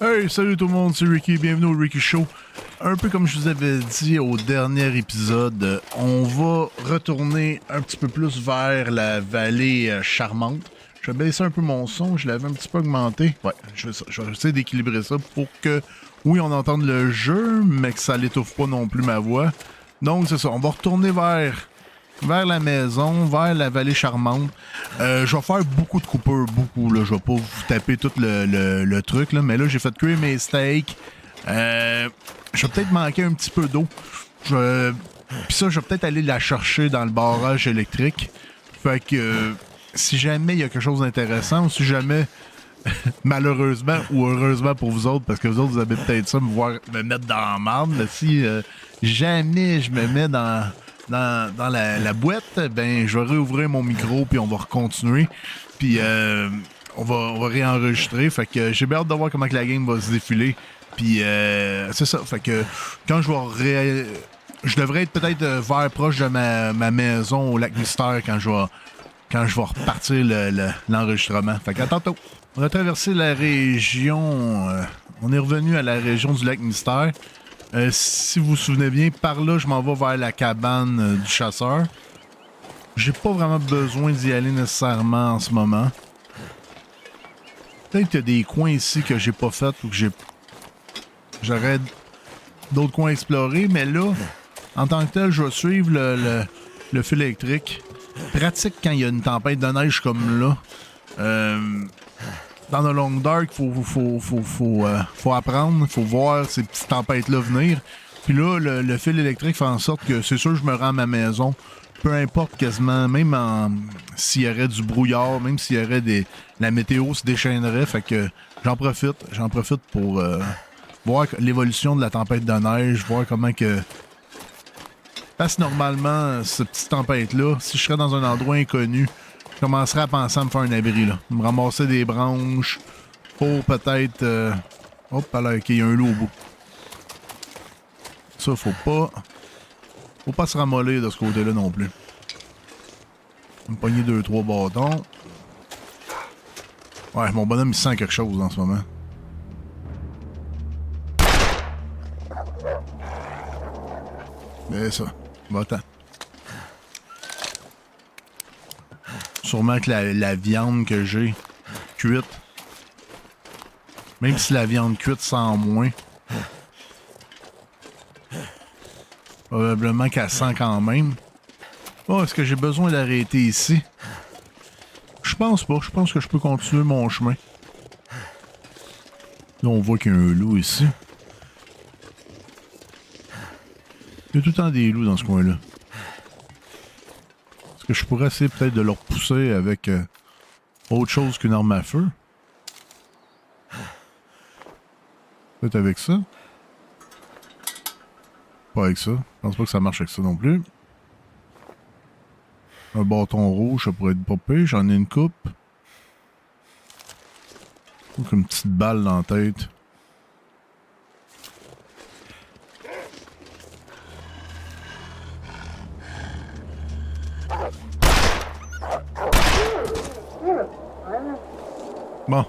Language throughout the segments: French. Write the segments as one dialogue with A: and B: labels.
A: Hey, salut tout le monde, c'est Ricky, bienvenue au Ricky Show. Un peu comme je vous avais dit au dernier épisode, on va retourner un petit peu plus vers la vallée charmante. Je vais baisser un peu mon son, je l'avais un petit peu augmenté. Ouais, je vais essayer d'équilibrer ça pour que, oui, on entende le jeu, mais que ça l'étouffe pas non plus ma voix. Donc c'est ça, on va retourner vers la maison, vers la vallée charmante. Je vais faire beaucoup de coupures, beaucoup. Là. Je vais pas vous taper tout le truc, là, mais là, j'ai fait cuire mes steaks. Je vais peut-être manquer un petit peu d'eau. Puis ça, je vais peut-être aller la chercher dans le barrage électrique. Fait que si jamais il y a quelque chose d'intéressant, ou si jamais, malheureusement ou heureusement pour vous autres, parce que vous autres, vous avez peut-être ça, me mettre dans la marde, mais si jamais je me mets dans la boîte, ben je vais réouvrir mon micro puis on va recontinuer. Puis on va réenregistrer. Fait que j'ai bien hâte de voir comment que la game va se défiler. Puis c'est ça. Fait que quand je devrais être peut-être vers proche de ma maison au lac Mystère quand je vais repartir l'enregistrement. Fait qu'à tantôt. On a traversé la région. On est revenu à la région du lac Mystère. Si vous vous souvenez bien, par là, je m'en vais vers la cabane du chasseur. J'ai pas vraiment besoin d'y aller nécessairement en ce moment. Peut-être qu'il y a des coins ici que j'ai pas fait ou que j'aurais d'autres coins à explorer, mais là, en tant que tel, je vais suivre le fil électrique. Pratique quand il y a une tempête de neige comme là. Dans le Long Dark, faut apprendre, faut voir ces petites tempêtes-là venir. Puis là, le fil électrique fait en sorte que c'est sûr que je me rends à ma maison. Peu importe quasiment, même s'il y aurait du brouillard, même s'il y aurait la météo se déchaînerait. Fait que j'en profite pour voir l'évolution de la tempête de neige, voir comment que... Parce que normalement, cette petite tempête-là, si je serais dans un endroit inconnu, je commencerais à penser à me faire un abri, là. Me ramasser des branches pour peut-être... Hop, là, OK, il y a un loup au bout. Ça, faut pas se ramollir de ce côté-là non plus. Me pogner 2-3 bâtons. Ouais, mon bonhomme, il sent quelque chose en ce moment. Mais ça, va-t'en. Sûrement que la viande que j'ai cuite, même si la viande cuite sent moins, probablement qu'elle sent quand même. Oh, est-ce que j'ai besoin d'arrêter ici? Je pense pas. Je pense que je peux continuer mon chemin. Là, on voit qu'il y a un loup ici. Il y a tout le temps des loups dans ce coin-là. Est-ce que je pourrais essayer peut-être de leur pousser avec autre chose qu'une arme à feu? Peut-être avec ça? Pas avec ça. Je pense pas que ça marche avec ça non plus. Un bâton rouge, ça pourrait être pas pire. J'en ai une coupe. Ou une petite balle dans la tête. Bon.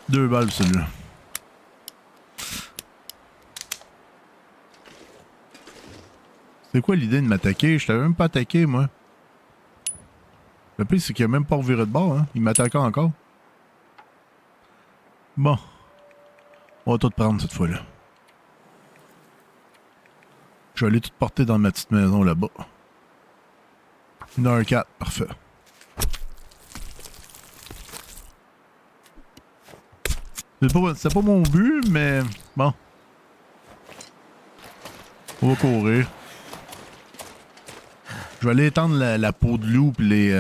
A: 2 balles, celui-là. C'est quoi l'idée de m'attaquer? Je t'avais même pas attaqué, moi. Le pire, c'est qu'il a même pas reviré de bord, hein. Il m'attaquait encore. Bon. On va tout prendre cette fois-là. Je vais aller tout porter dans ma petite maison là-bas. 1h04, parfait. C'est pas mon but, mais bon. On va courir. Je vais aller étendre la peau de loup pis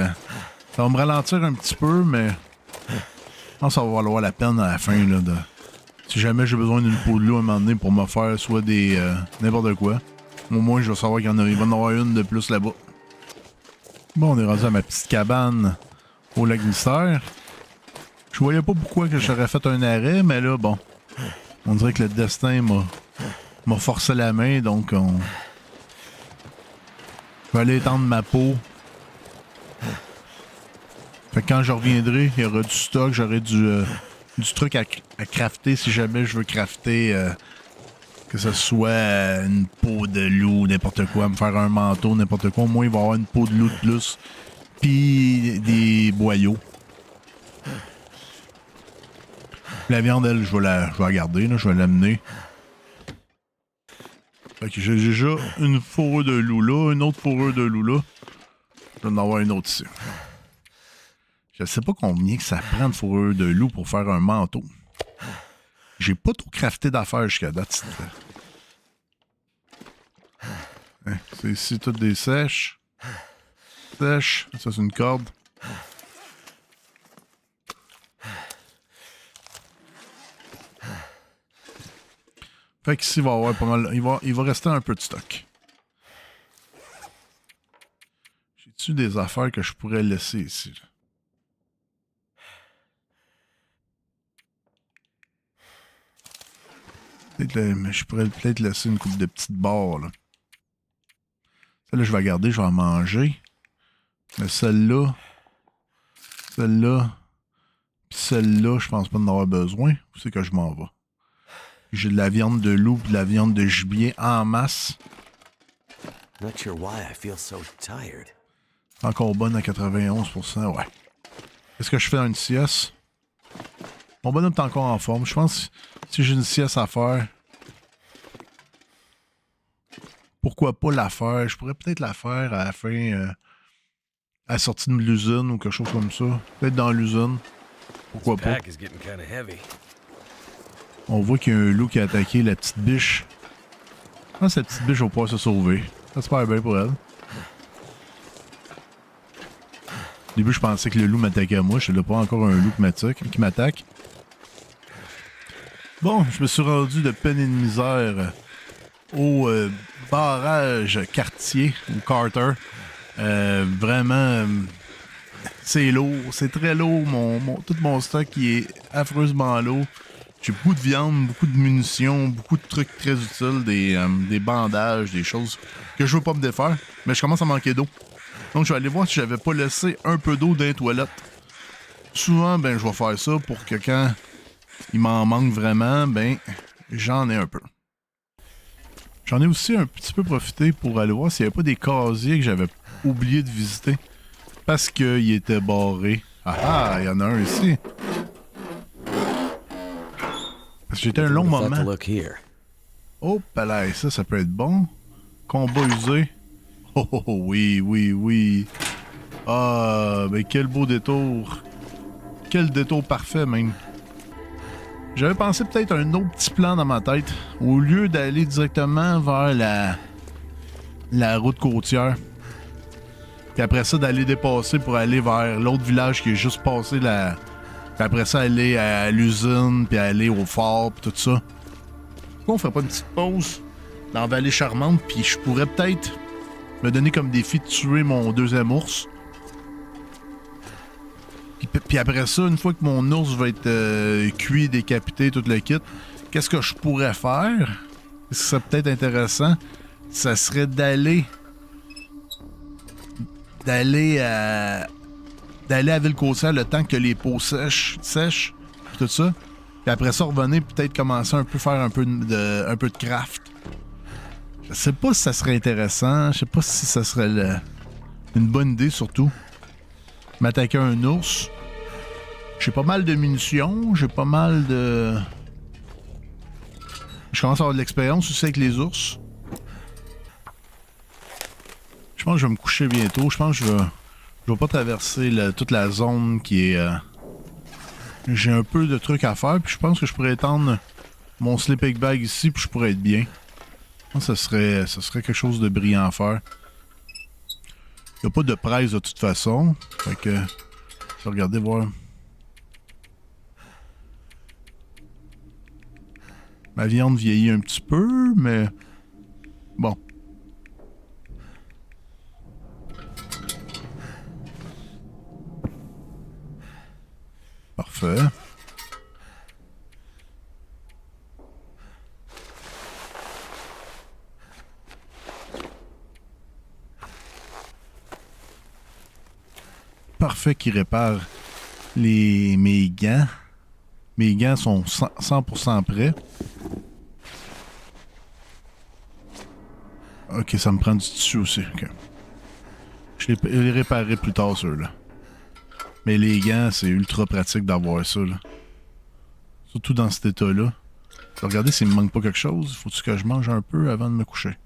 A: ça va me ralentir un petit peu, mais je pense que ça va valoir la peine à la fin là, si jamais j'ai besoin d'une peau de loup à un moment donné pour me faire soit des n'importe quoi. Au moins je vais savoir qu'il va en avoir une de plus là-bas. Bon, on est rendu à ma petite cabane au lac Mystère. Je voyais pas pourquoi que j'aurais fait un arrêt, mais là, bon. On dirait que le destin m'a forcé la main, donc je vais aller étendre ma peau. Fait que quand je reviendrai, il y aura du stock, j'aurai du du truc à crafter si jamais je veux crafter, que ce soit une peau de loup, n'importe quoi, me faire un manteau, n'importe quoi. Au moins, il va y avoir une peau de loup de plus, puis des boyaux. La viande, elle, je vais la garder, là, je vais l'amener. Fait que j'ai déjà une fourrure de loup là, une autre fourrure de loup là. Je vais en avoir une autre ici. Je sais pas combien que ça prend de fourrure de loup pour faire un manteau. J'ai pas trop crafté d'affaires jusqu'à date. Hein, c'est ici toutes des sèches. Sèches. Ça, c'est une corde. Fait qu'ici, il va y avoir pas mal. Il va rester un peu de stock. J'ai-tu des affaires que je pourrais laisser ici? Là? Mais je pourrais peut-être laisser une coupe de petites barres, là. Celle-là, je vais la garder, je vais en manger. Mais celle-là, pis celle-là, je pense pas d'en avoir besoin. Où c'est que je m'en vais? J'ai de la viande de loup et de la viande de gibier en masse.
B: Not sure why I feel so tired.
A: Encore bonne à 91%, ouais. Qu'est-ce que je fais dans une sieste? Mon bonhomme est encore en forme. Je pense que si j'ai une sieste à faire, pourquoi pas la faire? Je pourrais peut-être la faire à la fin, à la sortie de l'usine ou quelque chose comme ça. Peut-être dans l'usine. Pourquoi pas? On voit qu'il y a un loup qui a attaqué la petite biche. Je pense que cette petite biche va pouvoir se sauver. Ça se passe bien pour elle. Au début, je pensais que le loup m'attaquait à moi. Je ne pas encore un loup qui m'attaque. Bon, je me suis rendu de peine et de misère au barrage Cartier ou Carter. Vraiment, c'est lourd. C'est très lourd. Tout mon stock qui est affreusement lourd. J'ai beaucoup de viande, beaucoup de munitions, beaucoup de trucs très utiles, des bandages, des choses que je veux pas me défaire. Mais je commence à manquer d'eau. Donc, je vais aller voir si j'avais pas laissé un peu d'eau dans les toilettes. Souvent, ben, je vais faire ça pour que quand il m'en manque vraiment, ben, j'en ai un peu. J'en ai aussi un petit peu profité pour aller voir s'il n'y avait pas des casiers que j'avais oublié de visiter. Parce qu'il était barré. Ah ah, il y en a un ici. Parce que j'étais un long moment. Oh, palais, ça peut être bon. Combat usé. Oh, oh, oh, oui, oui, oui. Ah, ben quel beau détour. Quel détour parfait, même. J'avais pensé peut-être un autre petit plan dans ma tête. Au lieu d'aller directement vers la route côtière. Puis après ça, d'aller dépasser pour aller vers l'autre village qui est juste passé la... Puis après ça, aller à l'usine, puis aller au fort, puis tout ça. Pourquoi on ferait pas une petite pause dans Vallée Charmante, puis je pourrais peut-être me donner comme défi de tuer mon deuxième ours. Puis après ça, une fois que mon ours va être cuit, décapité, tout le kit, qu'est-ce que je pourrais faire? Ce qui serait peut-être intéressant, ça serait d'aller à Ville-Côtière le temps que les peaux sèchent, puis tout ça. Puis après ça, revenir peut-être commencer faire un peu de craft. Je sais pas si ça serait intéressant, je sais pas si ça serait une bonne idée surtout. M'attaquer à un ours. J'ai pas mal de munitions, j'ai pas mal de... Je commence à avoir de l'expérience aussi avec les ours. Je pense que je vais me coucher bientôt. Je pense que je vais pas traverser toute la zone qui est... J'ai un peu de trucs à faire, puis je pense que je pourrais étendre mon sleeping bag ici, puis je pourrais être bien. Ça serait quelque chose de brillant à faire. Il n'y a pas de presse de toute façon. Fait que... Je vais regarder voir... Ma viande vieillit un petit peu, mais... Bon. Parfait. Parfait qui répare mes gants. Mes gants sont 100% prêts. Ok, ça me prend du tissu aussi. Okay. Je les réparerai plus tard, ceux-là. Mais les gants, c'est ultra pratique d'avoir ça, là. Surtout dans cet état-là. Regardez s'il me manque pas quelque chose. Faut-tu que je mange un peu avant de me coucher?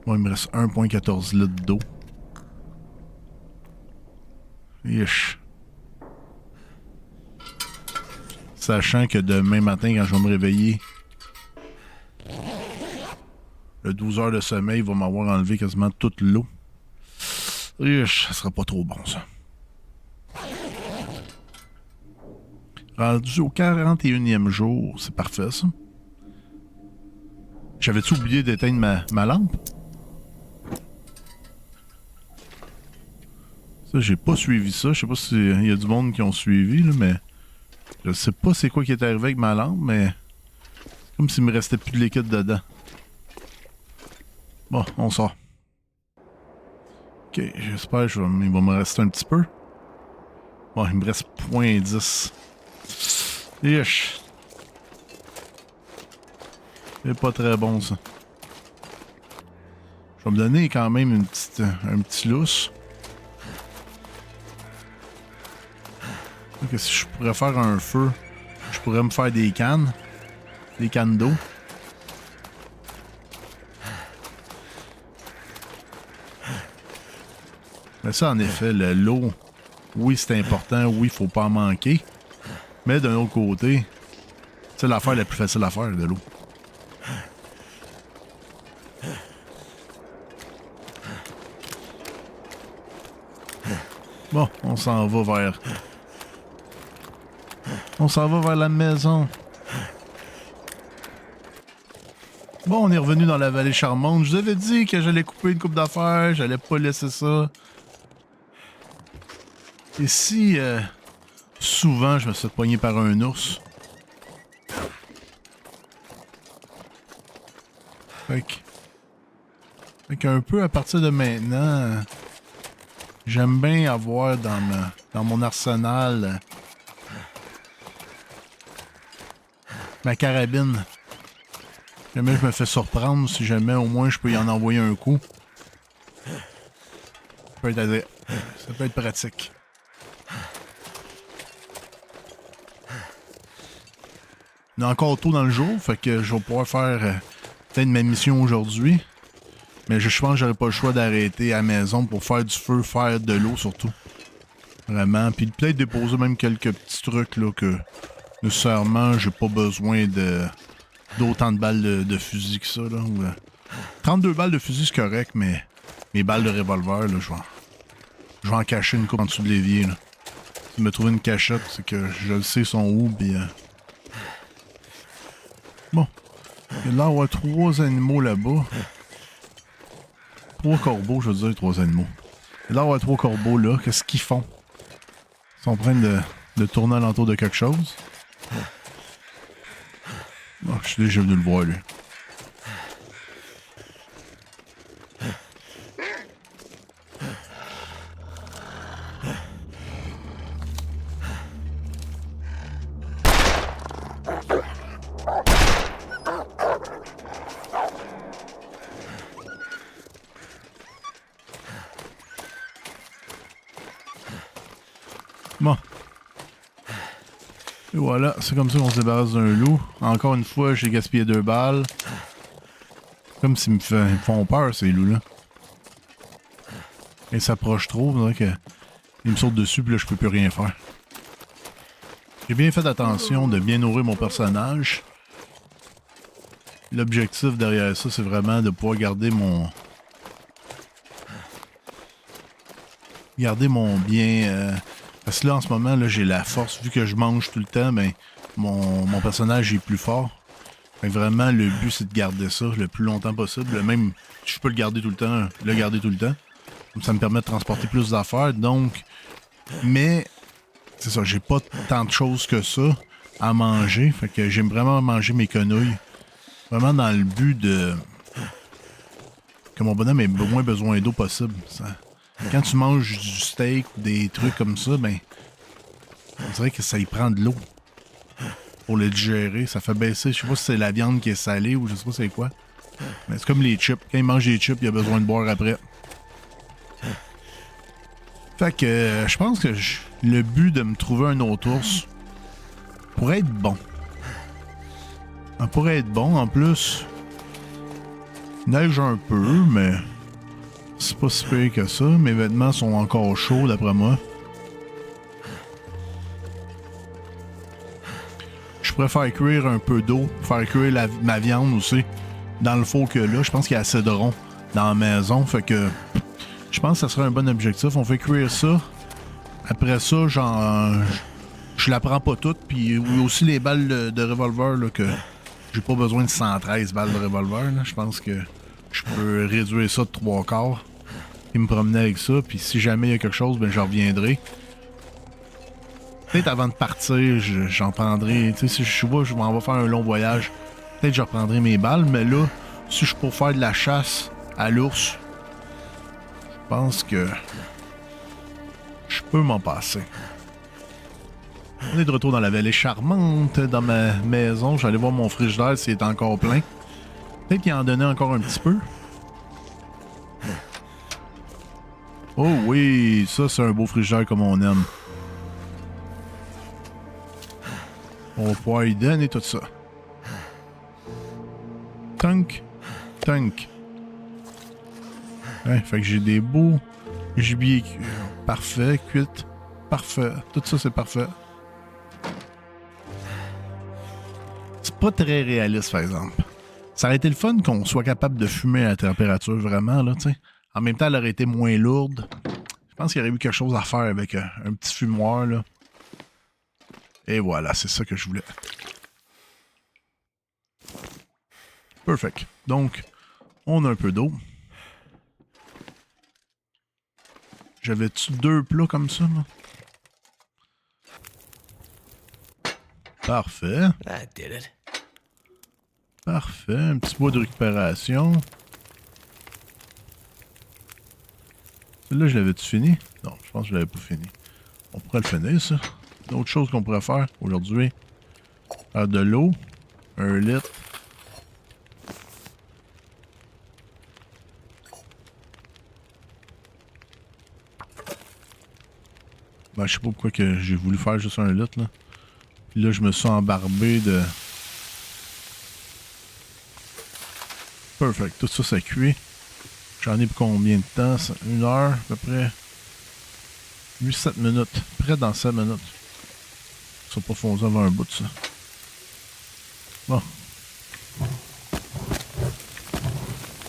A: Bon, il me reste 1,14 litres d'eau. Yesh. Sachant que demain matin, quand je vais me réveiller, le 12 heures de sommeil va m'avoir enlevé quasiment toute l'eau. Yesh, ça sera pas trop bon, ça. Rendu au 41e jour, c'est parfait, ça. J'avais-tu oublié d'éteindre ma lampe? Ça, j'ai pas suivi ça. Je sais pas s'il y a du monde qui ont suivi, là, mais... Je sais pas c'est quoi qui est arrivé avec ma lampe, mais... C'est comme s'il me restait plus de liquide dedans. Bon, on sort. Ok, j'espère qu'il va me rester un petit peu. Bon, il me reste 0.10. Yesh. C'est pas très bon, ça. Je vais me donner quand même un petit lousse. Donc, si je pourrais faire un feu, je pourrais me faire des cannes. Des cannes d'eau. Mais ça, en effet, l'eau, oui, c'est important. Oui, faut pas en manquer. Mais d'un autre côté, c'est l'affaire la plus facile à faire, de l'eau. Bon, on s'en va vers... On s'en va vers la maison. Bon, on est revenu dans la vallée charmante. Je vous avais dit que j'allais couper une coupe d'affaires, j'allais pas laisser ça. Et si souvent je me suis poigné par un ours. Fait qu'un peu à partir de maintenant, j'aime bien avoir dans mon arsenal ma carabine. Jamais je me fais surprendre, si jamais au moins je peux y en envoyer un coup. Ça peut être pratique. Il est encore tôt dans le jour, fait que je vais pouvoir faire peut-être ma mission aujourd'hui. Mais je pense que j'aurais pas le choix d'arrêter à la maison pour faire du feu, faire de l'eau surtout. Vraiment. Puis peut-être déposer même quelques petits trucs là que nécessairement j'ai pas besoin d'autant de balles de fusil que ça. Là, 32 balles de fusil c'est correct, mais mes balles de revolver, là, je vais en cacher une coupe en dessous de l'évier. Là. Si je me trouve une cachette, c'est que je le sais sont où, puis... Bon. Il y a là, on va 3 animaux là-bas. 3 corbeaux, je veux dire, 3 animaux. Il y a là, on va 3 corbeaux là. Qu'est-ce qu'ils font? Ils sont en train de tourner alentour de quelque chose. Oh, je suis déjà venu le voir, lui. Bon. Et voilà, c'est comme ça qu'on se débarrasse d'un loup. Encore une fois, j'ai gaspillé 2 balles. Comme s'ils me font peur, ces loups-là. Ils s'approchent trop, donc ils me sautent dessus, puis là, je peux plus rien faire. J'ai bien fait attention de bien nourrir mon personnage. L'objectif derrière ça, c'est vraiment de pouvoir garder mon bien... Parce que là, en ce moment, là, j'ai la force. Vu que je mange tout le temps, ben, mon personnage est plus fort. Fait que vraiment, le but, c'est de garder ça le plus longtemps possible. Même, je peux le garder tout le temps, Ça me permet de transporter plus d'affaires. Donc, mais, c'est ça, j'ai pas tant de choses que ça à manger. Fait que j'aime vraiment manger mes quenouilles. Vraiment dans le but de... que mon bonhomme ait le moins besoin d'eau possible. Ça. quand tu manges du steak ou des trucs comme ça, ben, on dirait que ça y prend de l'eau pour le digérer. Ça fait baisser, je sais pas si c'est la viande qui est salée ou je sais pas c'est quoi. Mais c'est comme les chips. Quand il mange des chips, il a besoin de boire après. Fait que je pense que le but de me trouver un autre ours pourrait être bon. Ça pourrait être bon. En plus, il neige un peu, mais c'est pas si pire que ça. Mes vêtements sont encore chauds d'après moi. Je pourrais faire cuire un peu d'eau, faire cuire ma viande aussi dans le four que là. Je pense qu'il y a assez de rond dans la maison. Fait que je pense que ça serait un bon objectif. On fait cuire ça. Après ça, je la prends pas toute. Puis aussi les balles de revolver, là, que j'ai pas besoin de 113 balles de revolver. Là. Je pense que je peux réduire ça de 3/4. Et me promener avec ça. Puis si jamais il y a quelque chose, ben je reviendrai. Peut-être avant de partir, j'en prendrai. Tu sais, si je vois, je m'en vais faire un long voyage. Peut-être que je reprendrai mes balles. Mais là, si je suis pour faire de la chasse à l'ours, je pense que je peux m'en passer. On est de retour dans la vallée charmante, dans ma maison. J'allais voir mon frigidaire s'il est encore plein. Peut-être qu'il en donnait encore un petit peu. Oh oui, ça c'est un beau frigidaire comme on aime. On va pouvoir y donner tout ça. Tunk, tunk. Ouais, fait que j'ai des beaux gibier parfait, cuite, parfait. Tout ça c'est parfait. C'est pas très réaliste par exemple. Ça aurait été le fun qu'on soit capable de fumer à la température vraiment là, tu sais. En même temps, elle aurait été moins lourde. Je pense qu'il y aurait eu quelque chose à faire avec un petit fumoir là. Et voilà, c'est ça que je voulais. Perfect. Donc, on a un peu d'eau. J'avais-tu 2 plats comme ça, moi? Parfait.
B: That did it.
A: Parfait. Un petit bois de récupération. Celui-là, je l'avais-tu fini? Non, je pense que je l'avais pas fini. On pourrait le finir, ça. Une autre chose qu'on pourrait faire aujourd'hui. Faire de l'eau. 1 litre. Ben, je sais pas pourquoi que j'ai voulu faire juste 1 litre, là. Puis là, je me suis embarbé de... Perfect. Tout ça, ça cuit. J'en ai pour combien de temps? 1 heure, à peu près. 8-7 minutes. Près dans 7 minutes. Ça va pas foncer avant un bout de ça. Bon.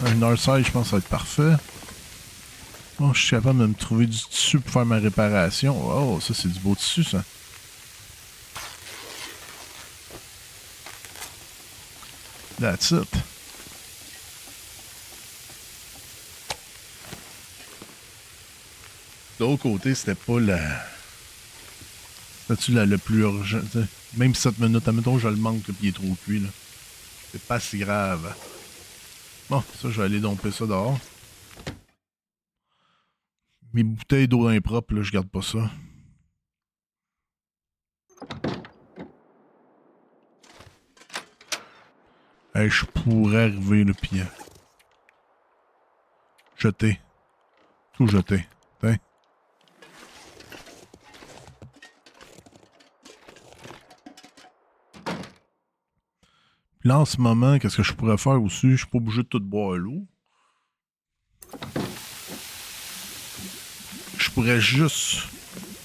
A: 1h16, je pense que ça va être parfait. Bon, je suis capable de me trouver du tissu pour faire ma réparation. Oh, ça, c'est du beau tissu, ça. That's it. De l'autre côté, c'était pas la... C'était-tu le plus urgent, t'sais? Même 7 minutes, admettons, je le manque, puis il est trop cuit, là. C'est pas si grave. Bon, ça, je vais aller domper ça dehors. Mes bouteilles d'eau impropre, là, je garde pas ça. Hey, je pourrais arriver, là, pis... jeter. Tout jeter. T'sais. Puis là, en ce moment, qu'est-ce que je pourrais faire aussi? Je suis pas obligé de tout boire l'eau. Je pourrais juste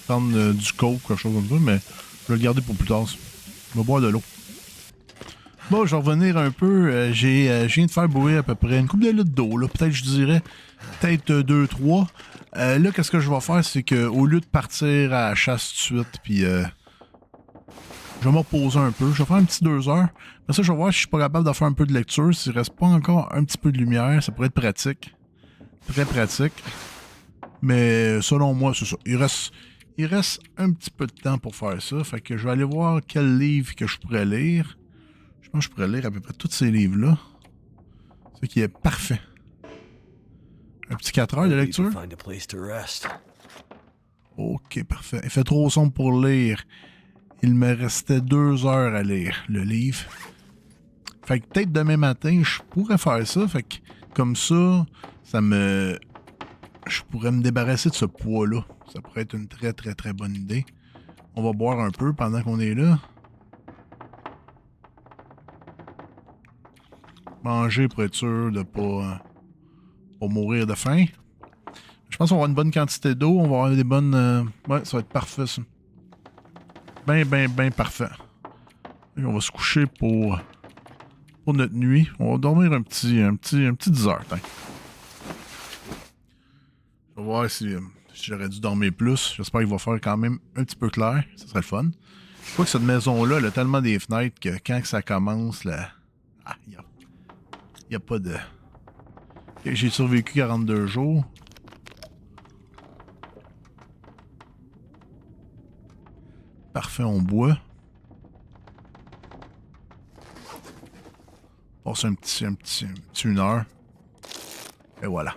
A: prendre du coke, quelque chose comme ça, mais je vais le garder pour plus tard. Je vais boire de l'eau. Bon, je vais revenir un peu. Je viens de faire bouillir à peu près une couple de litres d'eau. Peut-être, je dirais, peut-être 2-3. Là, qu'est-ce que je vais faire, c'est que au lieu de partir à la chasse tout de suite, puis je vais me reposer un peu. Je vais faire un petit 2 heures. Après ça, je vais voir si je suis pas capable de faire un peu de lecture. S'il reste pas encore un petit peu de lumière, ça pourrait être pratique. Très pratique. Mais selon moi, c'est ça. Il reste un petit peu de temps pour faire ça. Fait que je vais aller voir quel livre que je pourrais lire. Je pense que je pourrais lire à peu près tous ces livres-là. Ce qui est parfait. Un petit 4 heures de
B: Maybe you
A: lecture?
B: can find a place to rest.
A: Ok, parfait. Il fait trop sombre pour lire. Il me restait 2 heures à lire le livre. Fait que peut-être demain matin, je pourrais faire ça. Fait que comme ça, je pourrais me débarrasser de ce poids-là. Ça pourrait être une très très très bonne idée. On va boire un peu pendant qu'on est là. Manger pour être sûr de pas mourir de faim. Je pense qu'on va avoir une bonne quantité d'eau. On va avoir des bonnes... Ouais, ça va être parfait, ça. Ben parfait. Et on va se coucher pour notre nuit. On va dormir un petit 10 heures. Tiens. Je vais voir si j'aurais dû dormir plus. J'espère qu'il va faire quand même un petit peu clair. Ça serait le fun. Je crois que cette maison-là, elle a tellement des fenêtres que quand que ça commence, là... Ah, il n'y a pas de... J'ai survécu 42 jours. Parfait, on boit. Passe un petit 1 heure. Et voilà.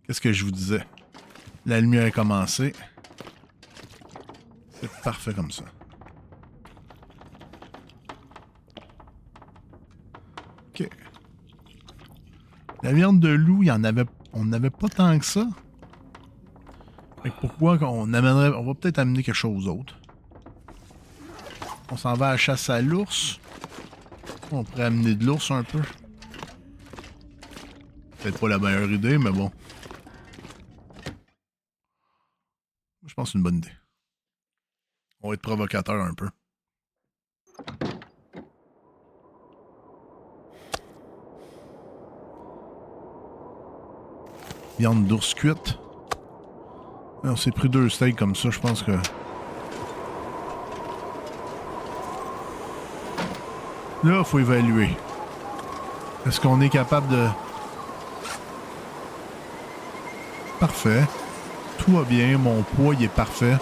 A: Qu'est-ce que je vous disais? La lumière a commencé. C'est parfait comme ça. Ok. La viande de loup, on n'avait pas tant que ça. Fait que pourquoi on va peut-être amener quelque chose d'autre. On s'en va à la chasse à l'ours. On pourrait amener de l'ours un peu. Peut-être pas la meilleure idée, mais bon. Je pense que c'est une bonne idée. On va être provocateur un peu. Viande d'ours cuite. On s'est pris 2 steaks comme ça, je pense que... Là, il faut évaluer. Est-ce qu'on est capable de... Parfait. Tout va bien, mon poids, il est parfait.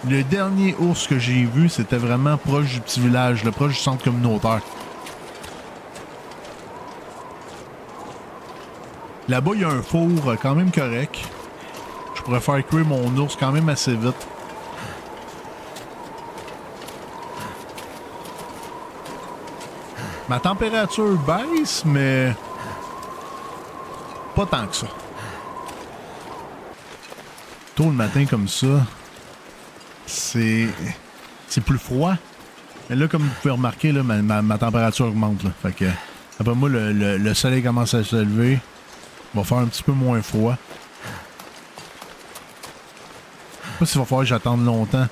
A: Le dernier ours que j'ai vu, c'était vraiment proche du petit village, proche du centre communautaire. Là-bas, il y a un four quand même correct. Je pourrais faire cuire mon ours quand même assez vite. Ma température baisse, mais pas tant que ça. Tôt le matin comme ça, c'est plus froid. Mais là, comme vous pouvez remarquer, là, ma température augmente. Là. Fait que, après moi, le soleil commence à se lever. Il va faire un petit peu moins froid. Je sais pas s'il va falloir que j'attende longtemps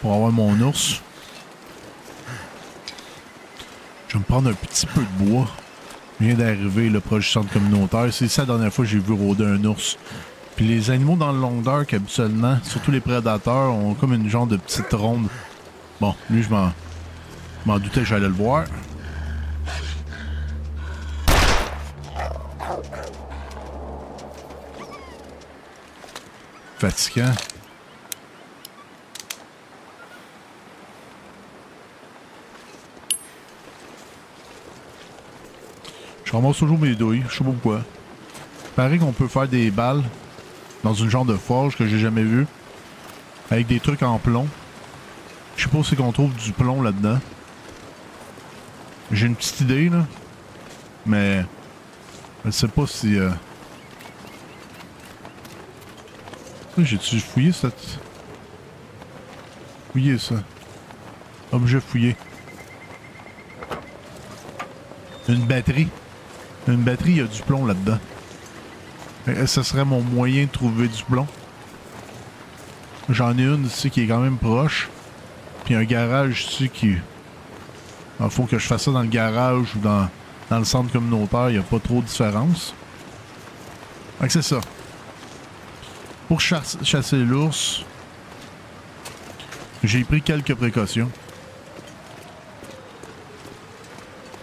A: pour avoir mon ours. Je vais me prendre un petit peu de bois. Je viens d'arriver là, proche du centre communautaire. C'est ça la dernière fois que j'ai vu rôder un ours. Puis les animaux dans le long dark, habituellement, surtout les prédateurs, ont comme une genre de petite ronde. Bon, lui, je m'en doutais que j'allais le voir. Fatigant. Je ramasse toujours mes douilles, je sais pas pourquoi. Paraît qu'on peut faire des balles dans une genre de forge que j'ai jamais vu. Avec des trucs en plomb. Je sais pas si qu'on trouve du plomb là-dedans. J'ai une petite idée là. Mais je sais pas si... J'ai-tu fouillé cette... Fouillé ça. Objet fouillé. Une batterie. Une batterie, il y a du plomb là-dedans. Ce serait mon moyen de trouver du plomb. J'en ai une ici qui est quand même proche. Puis un garage ici qui... Il faut que je fasse ça dans le garage ou dans le centre communautaire. Il n'y a pas trop de différence. Fait que c'est ça. Pour chasser l'ours, j'ai pris quelques précautions.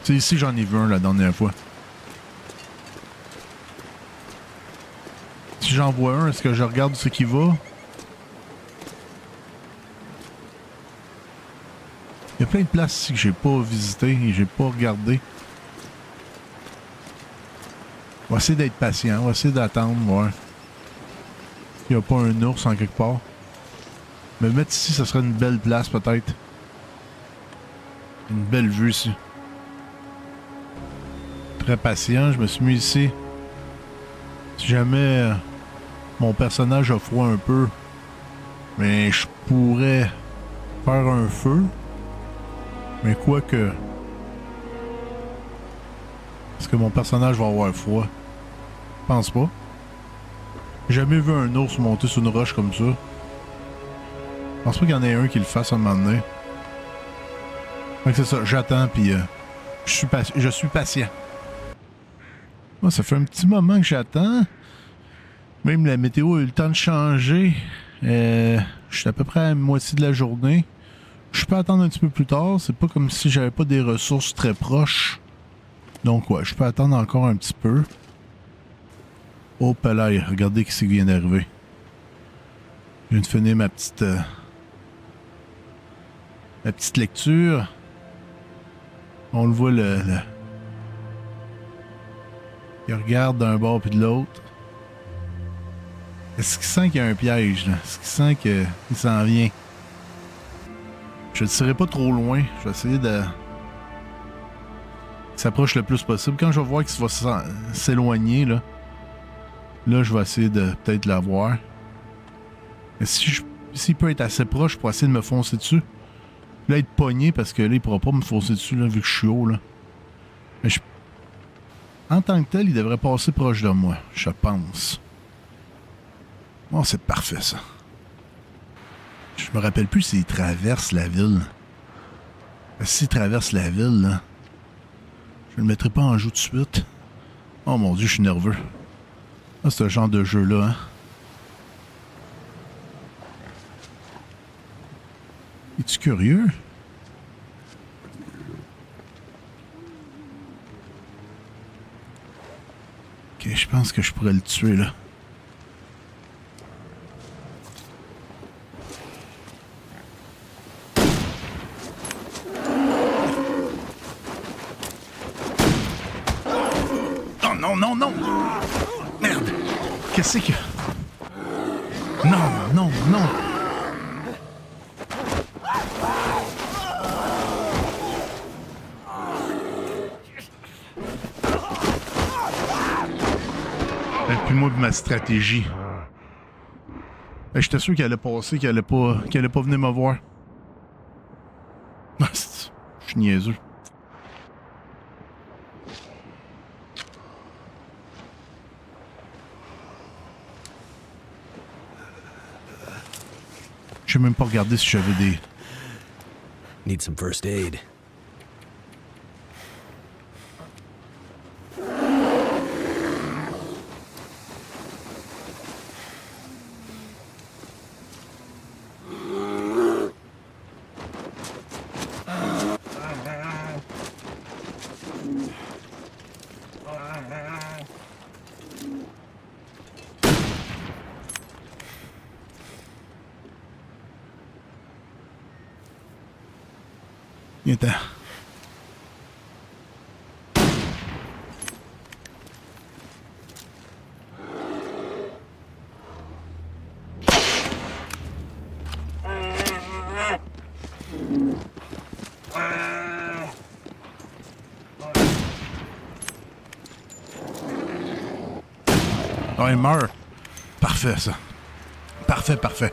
A: Tu sais, ici, j'en ai vu un la dernière fois. Si j'en vois un, est-ce que je regarde ce qui va? Il y a plein de places ici que j'ai pas visitées et j'ai pas regardé. On va essayer d'être patient. On va essayer d'attendre, voir. Il n'y a pas un ours en quelque part. Me mettre ici, ça serait une belle place, peut-être. Une belle vue ici. Très patient, je me suis mis ici. Si jamais mon personnage a froid un peu, mais je pourrais faire un feu. Mais quoique... Est-ce que mon personnage va avoir froid? Je pense pas. J'ai jamais vu un ours monter sur une roche comme ça. Je pense pas qu'il y en ait un qui le fasse à un moment donné. Donc c'est ça, j'attends puis je suis patient. Moi, ça fait un petit moment que j'attends. Même la météo a eu le temps de changer. Je suis à peu près à la moitié de la journée. Je peux attendre un petit peu plus tard. C'est pas comme si j'avais pas des ressources très proches. Donc ouais, je peux attendre encore un petit peu. Oh palaille, regardez qui c'est qui vient d'arriver. Je viens de finir ma petite lecture. On le voit il regarde d'un bord puis de l'autre. Est-ce qu'il sent qu'il y a un piège là? Est-ce qu'il sent qu'il s'en vient? Je ne tirerai pas trop loin. Je vais essayer de... qu'il s'approche le plus possible. Quand je vais voir qu'il va s'éloigner, là, je vais essayer de peut-être l'avoir. Mais s'il peut être assez proche pour essayer de me foncer dessus, là, être pogné parce que là, il pourra pas me foncer dessus là, vu que je suis haut. Là. Mais en tant que tel, il devrait passer proche de moi, je pense. Oh, c'est parfait, ça. Je me rappelle plus s'il traverse la ville. S'il traverse la ville, là, je le mettrai pas en jeu tout de suite. Oh mon Dieu, je suis nerveux. Ah, c'est ce genre de jeu-là, hein. Es-tu curieux? Ok, je pense que je pourrais le tuer, là. Oh non, non, non! Merde! Qu'est-ce que... Non, non, non! Puis moi, ma stratégie. J'étais sûr qu'elle allait passer, qu'elle allait pas venir me voir. Je suis niaiseux. J'ai même pas regardé si j'avais des...
B: Need some first aid.
A: Viens-t'en. Oh, il meurt. Parfait, ça. Parfait, parfait.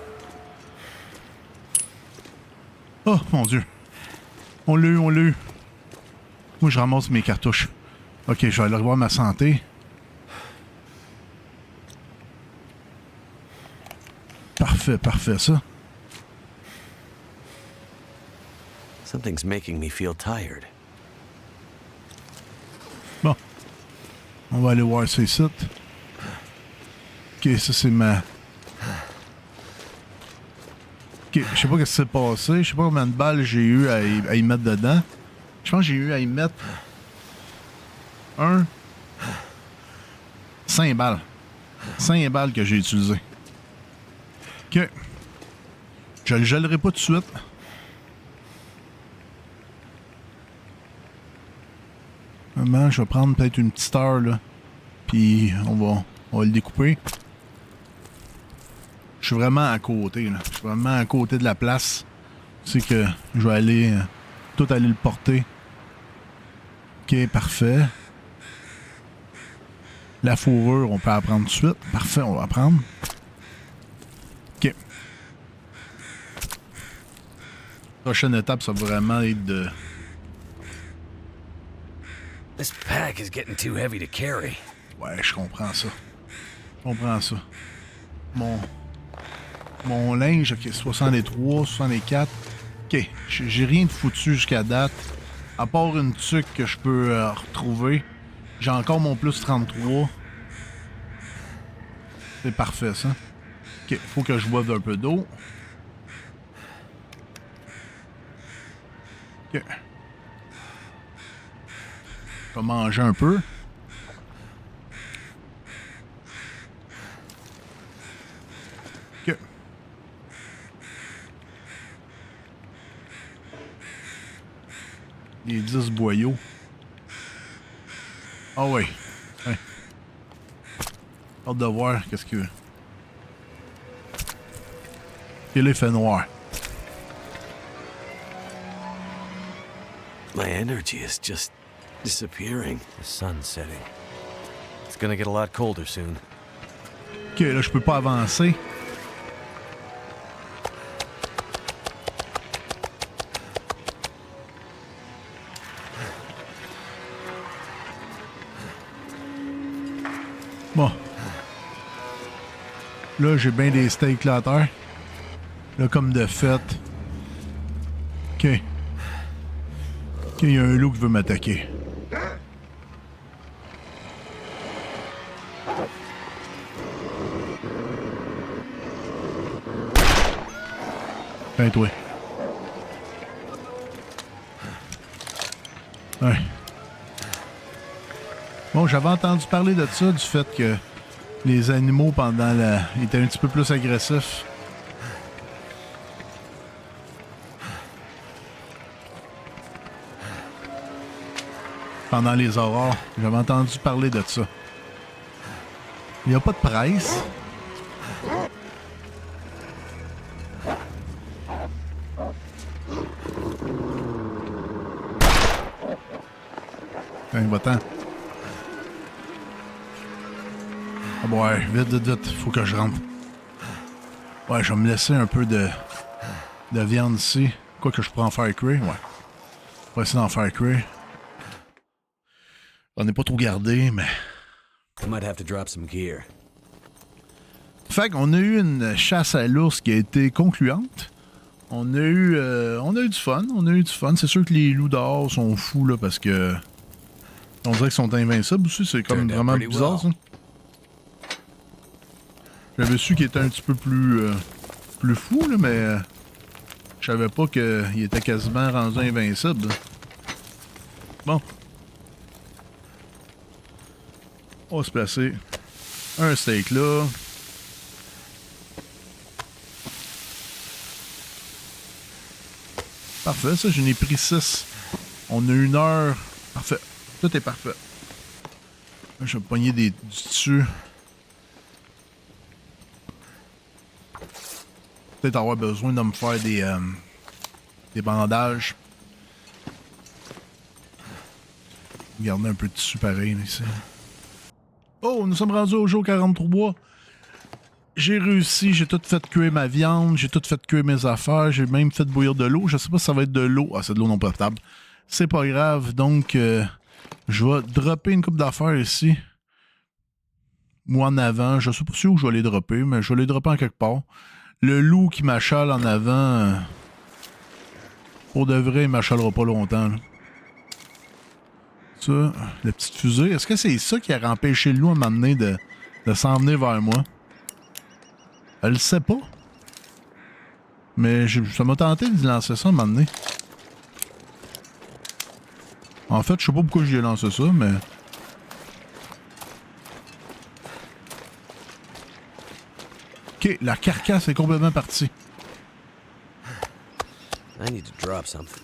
A: Oh, mon Dieu. On l'a eu, on l'a eu. Moi, je ramasse mes cartouches. Ok, je vais aller revoir ma santé. Parfait, parfait, ça.
B: Something's making me feel tired.
A: Bon. On va aller voir ces sites. Ok, ça c'est ma... Ok, je sais pas ce qui s'est passé. Je sais pas combien de balles j'ai eu à y mettre dedans. Je pense que j'ai eu à y mettre... 5 balles. 5 balles que j'ai utilisées. Ok. Je le gèlerai pas tout de suite. Maman, je vais prendre peut-être une petite heure, là. Puis on va le découper. Je suis vraiment à côté, là. Je suis vraiment à côté de la place. C'est que je vais aller tout aller le porter. Ok, parfait. La fourrure, on peut la prendre tout de suite. Parfait, on va la prendre. Ok. Prochaine étape, ça va vraiment être de...
B: This pack is getting too heavy to carry.
A: Ouais, je comprends ça. Je comprends ça. Mon linge, ok, 63, 64. Ok, j'ai rien de foutu jusqu'à date. À part une tuque que je peux retrouver. J'ai encore mon plus 33. C'est parfait, ça. Ok, faut que je boive un peu d'eau. Ok. Je vais manger un peu. Ok. Les 10 boyaux. Ah oui. Ouais. Hâte de voir qu'est-ce que... Et là, il fait noir.
B: My energy is just disappearing. The sun's setting. It's gonna get a lot colder soon.
A: Ok, là, je peux pas avancer. Bon. Là, j'ai bien des steaks là à terre. Là, comme de fait. Ok. Ok, il y a un loup qui veut m'attaquer. Ben, toi. Ouais. Bon, j'avais entendu parler de ça, du fait que les animaux pendant la... étaient un petit peu plus agressifs. Pendant les aurores. J'avais entendu parler de ça. Il n'y a pas de presse. Ben, va-t'en. Ah bon, ouais, vite. Faut que je rentre. Ouais, je vais me laisser un peu de viande ici. Quoi que je pourrais en faire cuire, ouais. On va essayer d'en faire cuire. On n'est pas trop gardé, mais...
B: I might have to drop some gear.
A: Fait qu'on a eu une chasse à l'ours qui a été concluante. On a eu du fun. C'est sûr que les loups dehors sont fous, là, parce que... On dirait qu'ils sont invincibles aussi. C'est comme vraiment bizarre, ça. J'avais su qu'il était un petit peu plus fou, là, mais... je savais pas qu'il était quasiment rendu invincible, là. Bon. On va se placer un steak là. Parfait, ça, j'en ai pris 6. On a 1 heure. Parfait. Tout est parfait. Là, je vais pogner du tissu. Peut-être avoir besoin de me faire des bandages. Garder un peu de tissu pareil, là, ici. Oh, nous sommes rendus au jour 43. J'ai réussi, j'ai tout fait cuire ma viande, j'ai tout fait cuire mes affaires, j'ai même fait bouillir de l'eau. Je sais pas si ça va être de l'eau. Ah, c'est de l'eau non potable. C'est pas grave, donc je vais dropper une coupe d'affaires ici. Moi en avant, je sais pas sûr où je vais les dropper, mais je vais les dropper en quelque part. Le loup qui m'achale en avant, pour de vrai, il m'achalera pas longtemps, là. Ça, la petite fusée. Est-ce que c'est ça qui a empêché le loup à un moment donné de s'en venir vers moi? Elle le sait pas. Mais ça m'a tenté de lancer ça à un moment donné. En fait, je sais pas pourquoi j'ai lancé ça, mais... Ok, la carcasse est complètement partie.
B: I need to drop something.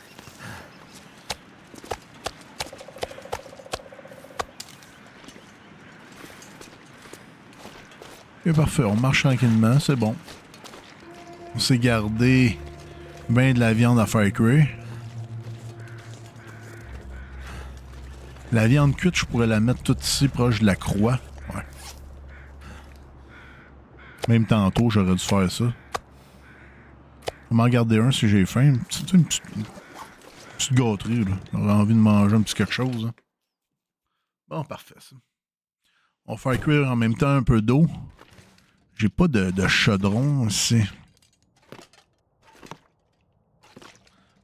A: Ok, parfait. On marche tranquillement. C'est bon. On s'est gardé bien de la viande à faire cuire. La viande cuite, je pourrais la mettre toute ici, proche de la croix. Ouais. Même tantôt, j'aurais dû faire ça. Je vais m'en garder un si j'ai faim. C'est une petite gâterie, là. J'aurais envie de manger un petit quelque chose. Hein. Bon, parfait, ça. On va faire cuire en même temps un peu d'eau. J'ai pas de chaudron ici.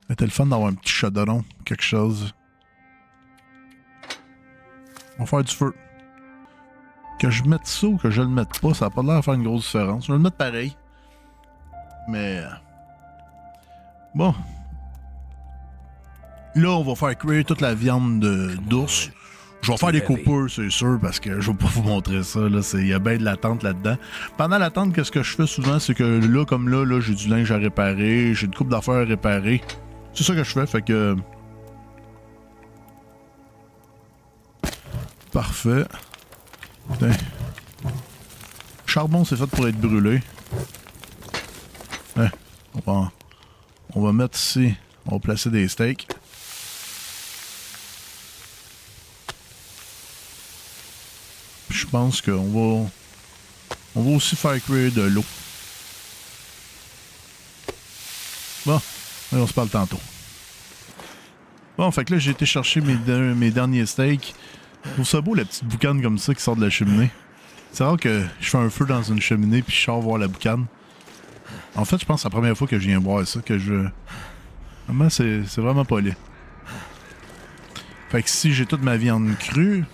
A: C'était le fun d'avoir un petit chaudron, quelque chose. On va faire du feu. Que je mette ça ou que je le mette pas, ça n'a pas l'air de faire une grosse différence. Je vais le mettre pareil. Mais... Bon. Là, on va faire cuire toute la viande d'ours. Je vais faire des coupures, c'est sûr, parce que je vais pas vous montrer ça. Il y a bien de l'attente là-dedans. Pendant l'attente, qu'est-ce que je fais souvent, c'est que là, comme là, j'ai du linge à réparer, j'ai une coupe d'affaires à réparer. C'est ça que je fais, fait que... Parfait. Putain. Charbon, c'est fait pour être brûlé. Hein, on va mettre ici, on va placer des steaks. Je pense qu'on va aussi faire cuire de l'eau. Bon, on se parle tantôt. Bon, fait que là, j'ai été chercher mes derniers steaks. Je trouve ça beau, la petite boucane comme ça qui sort de la cheminée. C'est rare que je fais un feu dans une cheminée puis je sors voir la boucane. En fait, je pense que c'est la première fois que je viens voir ça, que je... Vraiment, c'est vraiment pas laid. Fait que si j'ai toute ma viande crue,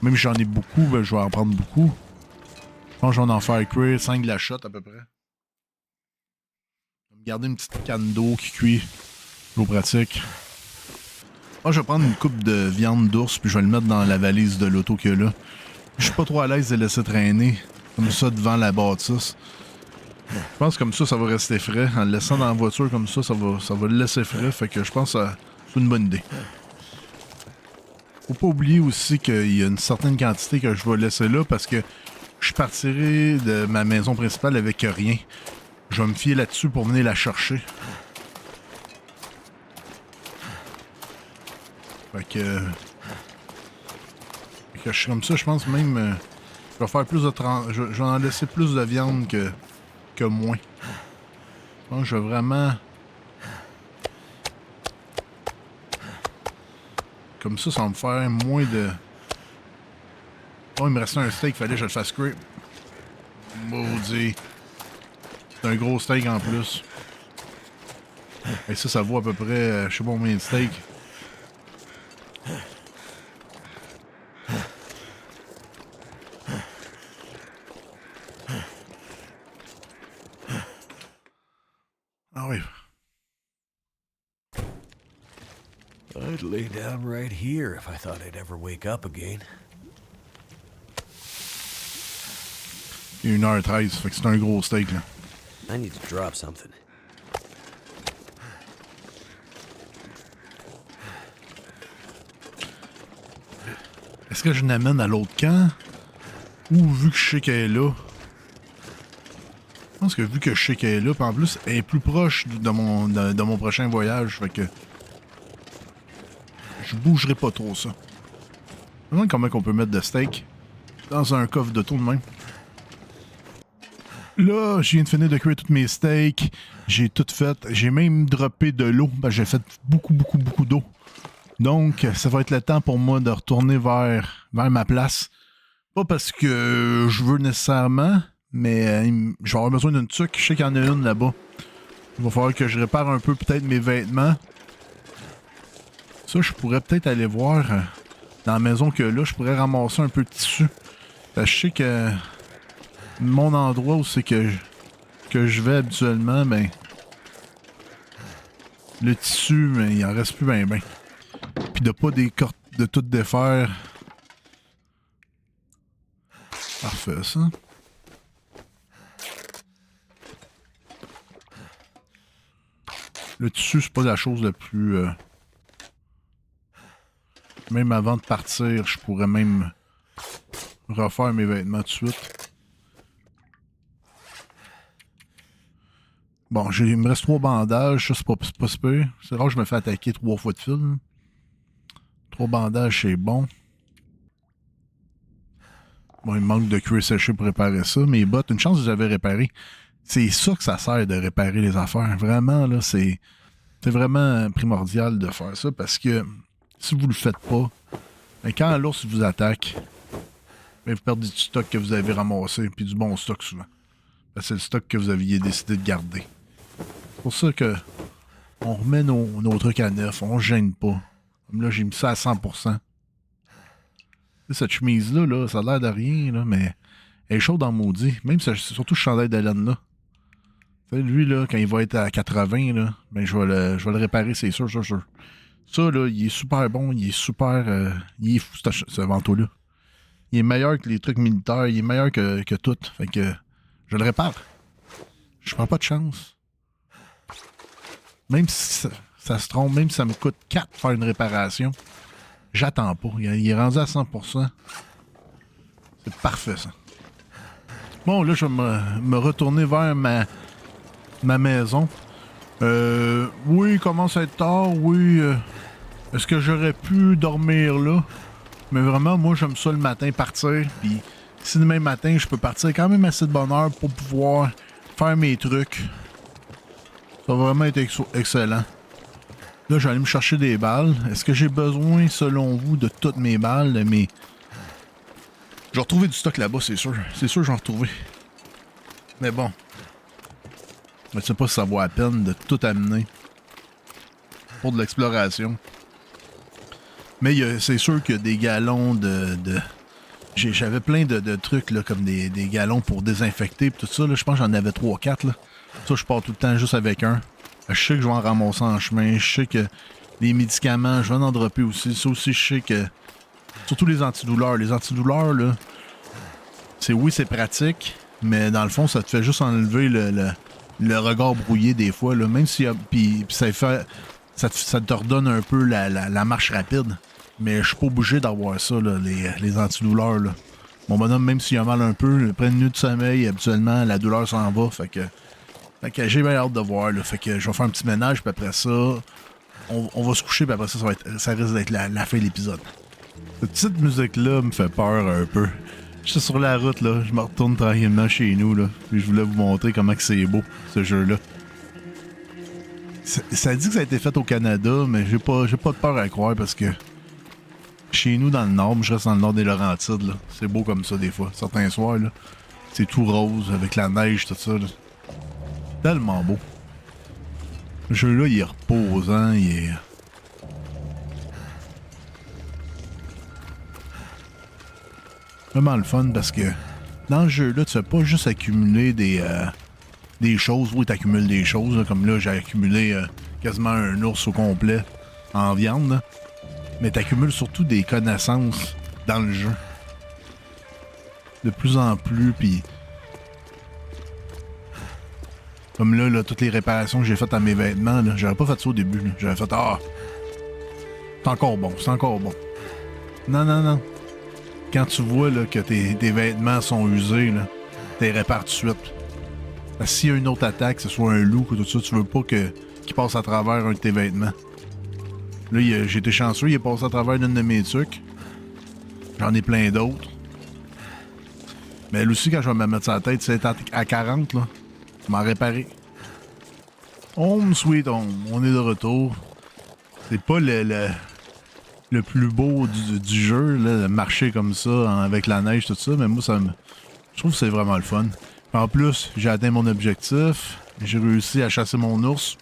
A: même si j'en ai beaucoup, ben, je vais en prendre beaucoup. Je pense que je vais en faire cuire 5 glachottes à peu près. Je vais me garder une petite canne d'eau qui cuit. L'eau pratique. Moi, je vais prendre une coupe de viande d'ours puis je vais le mettre dans la valise de l'auto qu'il y a là. Je suis pas trop à l'aise de laisser traîner comme ça devant la bâtisse. Je pense que comme ça va rester frais. En le laissant dans la voiture comme ça va le laisser frais. Fait que je pense que c'est une bonne idée. Faut pas oublier aussi qu'il y a une certaine quantité que je vais laisser là parce que je partirai de ma maison principale avec rien. Je vais me fier là-dessus pour venir la chercher. Fait que je suis comme ça, je pense même... je vais faire plus de... Je vais en laisser plus de viande que moins. Je pense que je vais vraiment... Comme ça va me faire moins de... Oh, il me restait un steak, fallait que je le fasse cuire. Maudit. C'est un gros steak en plus. Et ça vaut à peu près... je sais pas combien de steak. Ah oui.
B: I'd lay down right here if I thought I'd ever wake up again.
A: Il est 1h13, fait que c'est un gros steak, là.
B: I need to drop something.
A: Est-ce que je l'amène à l'autre camp? Ou vu que je sais qu'elle est là? Je pense que vu que je sais qu'elle est là, puis en plus, elle est plus proche de mon prochain voyage, fait que... Je bougerai pas trop ça. Je me demande combien qu'on peut mettre de steak dans un coffre d'auto de même. Là, je viens de finir de cuire tous mes steaks. J'ai tout fait. J'ai même droppé de l'eau. Ben, j'ai fait beaucoup d'eau. Donc, ça va être le temps pour moi de retourner vers ma place. Pas parce que je veux nécessairement, mais je vais avoir besoin d'une tuque. Je sais qu'il y en a une là-bas. Il va falloir que je répare un peu peut-être mes vêtements. Ça, je pourrais peut-être aller voir dans la maison que là, je pourrais ramasser un peu de tissu. Parce que je sais que mon endroit où c'est que je vais habituellement, ben le tissu, mais il en reste plus ben. Puis de pas de tout défaire. Parfait, ça. Le tissu, c'est pas la chose la plus... Même avant de partir, je pourrais même refaire mes vêtements tout de suite. Bon, il me reste 3 bandages, ça c'est pas super. C'est rare que je me fais attaquer 3 fois de fil. 3 bandages, c'est bon. Bon, il me manque de cuir séché pour réparer ça. Mes bottes, une chance que j'avais réparé. C'est ça que ça sert de réparer les affaires. Vraiment, là, c'est vraiment primordial de faire ça parce que si vous le faites pas, ben, quand l'ours vous attaque, ben, vous perdez du stock que vous avez ramassé, puis du bon stock souvent. Ben, c'est le stock que vous aviez décidé de garder. C'est pour ça que on remet nos trucs à neuf, on se gêne pas. Comme là, j'ai mis ça à 100%. Cette chemise-là, là, ça a l'air de rien, là, mais elle est chaude en maudit. Même surtout ce chandail de laine là. Lui, là, quand il va être à 80, là, ben, je vais le réparer, c'est sûr. Ça, là, il est super bon, il est super. Il est fou, ce manteau-là. Il est meilleur que les trucs militaires, il est meilleur que tout. Fait que je le répare. Je prends pas de chance. Même si ça se trompe, même si ça me coûte 4 faire une réparation, j'attends pas. Il est rendu à 100%. C'est parfait, ça. Bon, là, je vais me retourner vers ma maison. Oui, il commence à être tard. Oui, est-ce que j'aurais pu dormir là? Mais vraiment, moi, j'aime ça le matin partir. Puis si demain matin, je peux partir quand même assez de bonne heure pour pouvoir faire mes trucs. Ça va vraiment être excellent. Là, je vais aller me chercher des balles. Est-ce que j'ai besoin, selon vous, de toutes mes balles? Je vais retrouver du stock là-bas, c'est sûr. C'est sûr que je vais en retrouver. Mais bon. Je ne sais pas si ça vaut la peine de tout amener pour de l'exploration. Mais c'est sûr qu'il y a des galons j'avais plein de trucs là, comme des galons pour désinfecter et tout ça. Là, je pense que j'en avais 3-4. Là. Ça, je pars tout le temps juste avec un. Je sais que je vais en ramasser en chemin. Je sais que les médicaments, je vais en dropper aussi. Ça aussi, je sais que... Surtout les antidouleurs. Les antidouleurs, là, c'est pratique, mais dans le fond, ça te fait juste enlever le regard brouillé des fois. Là. Même si... Puis ça te redonne un peu la marche rapide. Mais je suis pas obligé d'avoir ça, là, les antidouleurs. Là. Mon bonhomme, même s'il a mal un peu, après une nuit de sommeil, habituellement, la douleur s'en va. Fait que j'ai bien hâte de voir. Là. Fait que je vais faire un petit ménage, puis après ça, on va se coucher, puis après ça, ça risque d'être la fin de l'épisode. Cette petite musique-là me fait peur un peu. Je suis sur la route, là. Je me retourne tranquillement chez nous, là. Puis je voulais vous montrer comment que c'est beau, ce jeu-là. Ça dit que ça a été fait au Canada, mais j'ai pas de peur à croire parce que chez nous, dans le nord, je reste dans le nord des Laurentides, là. C'est beau comme ça, des fois. Certains soirs, là, c'est tout rose, avec la neige, tout ça, là. Tellement beau. Ce jeu-là, il est reposant, il est... Vraiment le fun parce que dans ce jeu-là, tu fais pas juste accumuler des choses. Oui, tu accumules des choses. Là, comme là, j'ai accumulé quasiment un ours au complet en viande. Là. Mais tu accumules surtout des connaissances dans le jeu. De plus en plus, puis... Comme là, toutes les réparations que j'ai faites à mes vêtements, là, j'aurais pas fait ça au début. Là. J'aurais fait « Ah! C'est encore bon, c'est encore bon. » Non. Quand tu vois là, que tes vêtements sont usés, là, t'es répares tout de suite. Parce que s'il y a une autre attaque, que ce soit un loup ou tout ça, tu veux pas qu'il passe à travers un de tes vêtements. Là, j'ai été chanceux, il est passé à travers une de mes trucs. J'en ai plein d'autres. Mais là aussi, quand je vais me mettre sur la tête, c'est à 40, là. Je m'en réparer. Home sweet home. On est de retour. C'est pas le plus beau du jeu, là, de marcher comme ça, avec la neige, tout ça, mais moi, je trouve que c'est vraiment le fun. En plus, j'ai atteint mon objectif. J'ai réussi à chasser mon ours.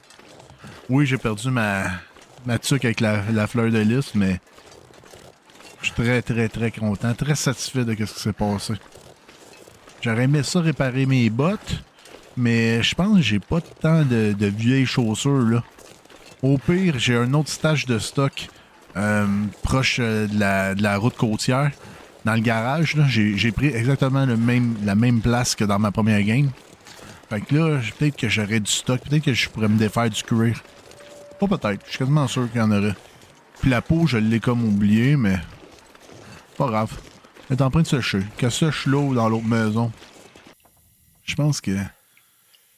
A: Oui, j'ai perdu ma tuque avec la fleur de lys, mais je suis très, très, très content, très satisfait de ce qui s'est passé. J'aurais aimé ça réparer mes bottes, mais je pense que j'ai pas tant de vieilles chaussures, là. Au pire, j'ai un autre stage de stock proche de la route côtière. Dans le garage, là, j'ai pris exactement la même place que dans ma première game. Fait que là, peut-être que j'aurais du stock, peut-être que je pourrais me défaire du cuir. Pas peut-être, je suis quasiment sûr qu'il y en aurait. Puis la peau, je l'ai comme oublié, mais pas grave. Elle est en train de sécher. Qu'elle sèche l'eau dans l'autre maison. Je pense que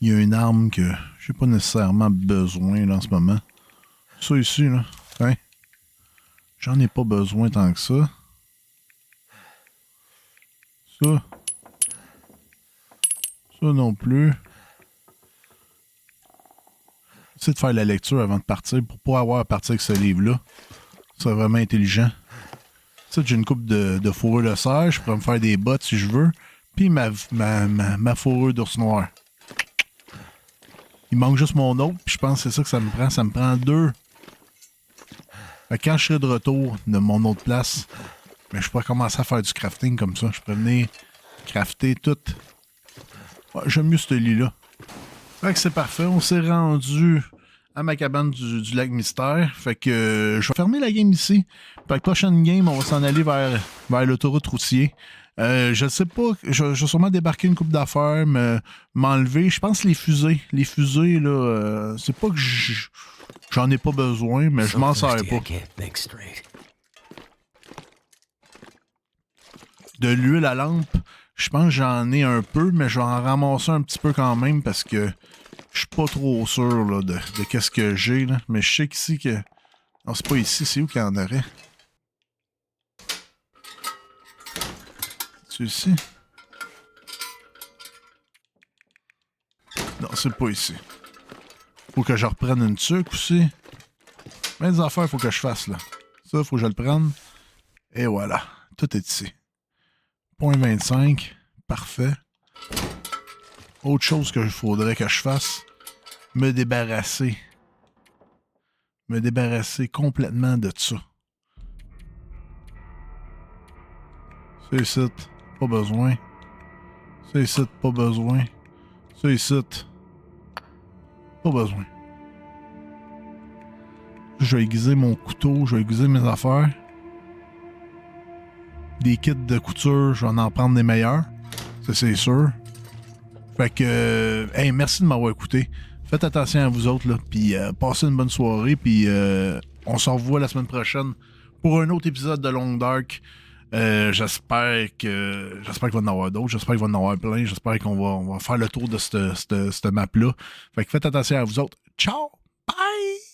A: Il y a une arme que j'ai pas nécessairement besoin là, en ce moment. Ça ici, là. Hein? J'en ai pas besoin tant que ça. Ça. Ça non plus. J'essaie de faire la lecture avant de partir pour pas avoir à partir avec ce livre-là. C'est vraiment intelligent. Ça, j'ai une coupe de fourrure de cerf. Je pourrais me faire des bottes si je veux. Puis ma fourrure d'ours noir. Il manque juste mon autre. Puis je pense que c'est ça que ça me prend. Ça me prend 2. Fait que quand je serai de retour de mon autre place, mais je pourrais commencer à faire du crafting comme ça. Je pourrais venir crafter tout. Ouais, j'aime mieux ce lit-là. Fait que c'est parfait. On s'est rendu à ma cabane du lac Mystère. Fait que je vais fermer la game ici. Puis la prochaine game, on va s'en aller vers l'autoroute routier. Je sais pas, je vais sûrement débarquer une coupe d'affaires, m'enlever. Je pense les fusées. Les fusées, là, c'est pas que j'en ai pas besoin, mais je m'en sers pas. De l'huile à lampe, je pense que j'en ai un peu, mais je vais en ramasser un petit peu quand même parce que je suis pas trop sûr là, de qu'est-ce que j'ai. Là. Mais je sais qu'ici que... Non, c'est pas ici, c'est où qu'il y en aurait? C'est ici? Non, c'est pas ici. Faut que je reprenne une tuque aussi. Mais des affaires, faut que je fasse là. Ça, faut que je le prenne. Et voilà. Tout est ici. Point 25. Parfait. Autre chose qu'il faudrait que je fasse. Me débarrasser. Me débarrasser complètement de ça. Ça ici, pas besoin. Ça ici, pas besoin. Ça ici, pas besoin. Je vais aiguiser mon couteau, je vais aiguiser mes affaires. Des kits de couture, je vais en prendre des meilleurs. Ça, c'est sûr. Fait que, hey, merci de m'avoir écouté. Faites attention à vous autres, là. Puis passez une bonne soirée. Puis on se revoit la semaine prochaine pour un autre épisode de Long Dark. J'espère qu'il va y en avoir d'autres. J'espère qu'il va y en avoir plein. J'espère qu'on va faire le tour de cette map-là. Fait que faites attention à vous autres. Ciao! Bye!